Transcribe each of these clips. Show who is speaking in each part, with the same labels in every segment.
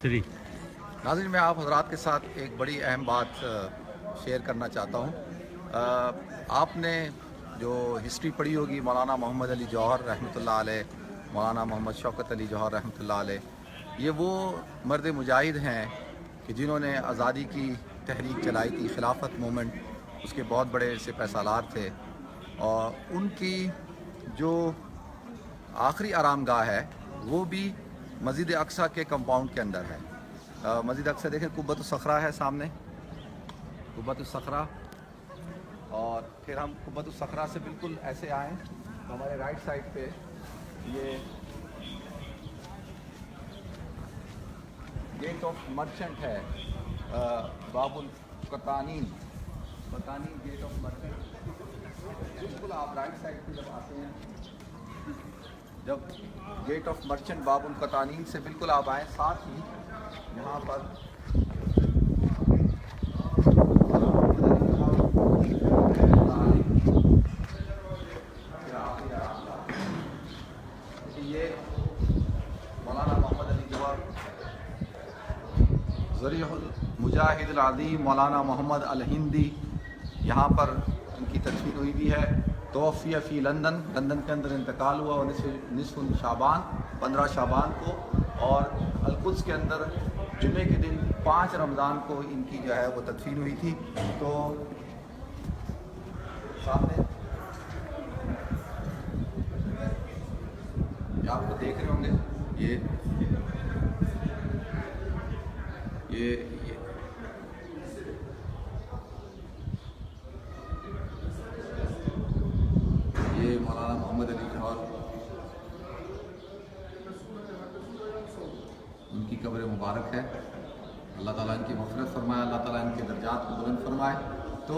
Speaker 1: 3
Speaker 2: नाज़रीन, मैं आप हज़रात के साथ एक बड़ी अहम बात शेयर करना चाहता हूँ। आपने जो हिस्ट्री पढ़ी होगी मौलाना मोहम्मद अली जौहर रहमतुल्लाह अलैह, मौलाना मोहम्मद शौकत अली जौहर रहमतुल्लाह अलैह, ये वो मर्द मुजाहिद हैं कि जिन्होंने आज़ादी की तहरीक चलाई थी, खिलाफत मूवमेंट, उसके बहुत बड़े सिपह सालार थे। और उनकी जो आखिरी आरामगाह है वो भी मस्जिद अक्सा के कंपाउंड के अंदर है। मस्जिद अक्सा देखें, कुब्बतुस सखरा है सामने, कुब्बतुस सखरा। और फिर हम कुब्बतुस सखरा से बिल्कुल ऐसे आएँ तो हमारे राइट साइड पे ये गेट ऑफ मर्चेंट है, बाबुल कतानीन गेट ऑफ मर्चेंट। बिल्कुल आप राइट साइड पे जब आते हैं, जब गेट ऑफ मर्चेंट बाबुल कतानीन से बिल्कुल आप आएँ, साथ ही यहाँ पर ये मौलाना मोहम्मद अली जौहर ज़रीहुल मुजाहिदुल अज़ीम मौलाना मोहम्मद अल हिंदी, यहाँ पर उनकी तदफीन हुई भी है। तोफ़िया फ़ी लंदन के अंदर इंतकाल हुआ और निस्फ़ शाबान 15 शाबान को, और अलकुद्स के अंदर जुमे के दिन 5 रमज़ान को इनकी जो है वो तदफीन हुई थी। तो सामने आपको देख रहे होंगे ये मौलाना मोहम्मद अली जौहर, उनकी कब्र मुबारक है। अल्लाह ताला इनकी मग़फ़िरत फरमाए, अल्लाह ताला इनके दर्जात को बुलंद फरमाए। तो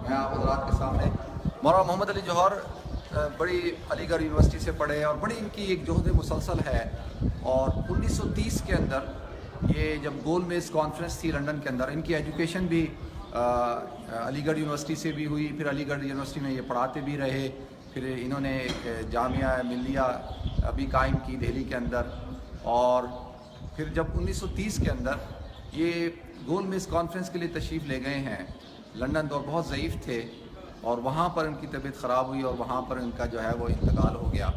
Speaker 2: मैं आप हज़रात के सामने मौलाना मोहम्मद अली जौहर बड़ी अलीगढ़ यूनिवर्सिटी से पढ़े और बड़ी इनकी एक जोहद मुसलसल है। और 1930 के अंदर ये जब गोल मेज़ कॉन्फ्रेंस थी लंदन के अंदर, इनकी एजुकेशन भी अलीगढ़ यूनिवर्सिटी से भी हुई, फिर अलीगढ़ यूनिवर्सिटी में ये पढ़ाते भी रहे। फिर इन्होंने एक जामिया मिल्लिया भी कायम की दिल्ली के अंदर। और फिर जब 1930 के अंदर ये गोल मेज़ कॉन्फ्रेंस के लिए तशरीफ़ ले गए हैं लंदन, तो बहुत ज़ईफ़ थे और वहाँ पर इनकी तबीयत ख़राब हुई और वहाँ पर इनका जो है वो इंतकाल हो गया।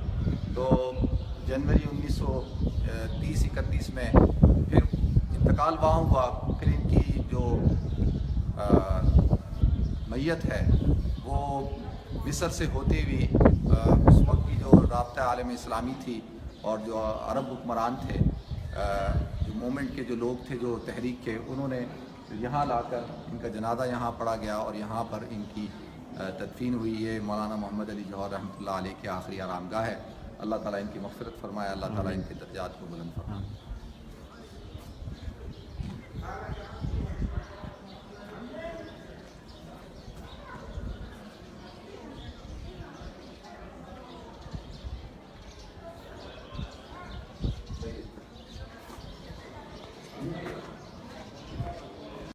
Speaker 2: तो जनवरी 1930-31 में फिर इंतकाल वहाँ हुआ। फिर इनकी जो मैयत है वो मिस्र से होते हुए उस वक्त की जो राब्ता आलम इस्लामी थी और जो अरब हुक्मरान थे, जो मूवमेंट के जो लोग थे, जो तहरीक के, उन्होंने यहाँ लाकर इनका जनाजा यहाँ पढ़ा गया और यहाँ पर इनकी तदफीन हुई है। मौलाना मोहम्मद अली जौहर रहमतुल्लाह अलैह के आखिरी आरामगाह है। अल्लाह ताला इनकी मग़फ़िरत फरमाए, अल्लाह ताला इनके दर्जात को बुलंद फरमाए।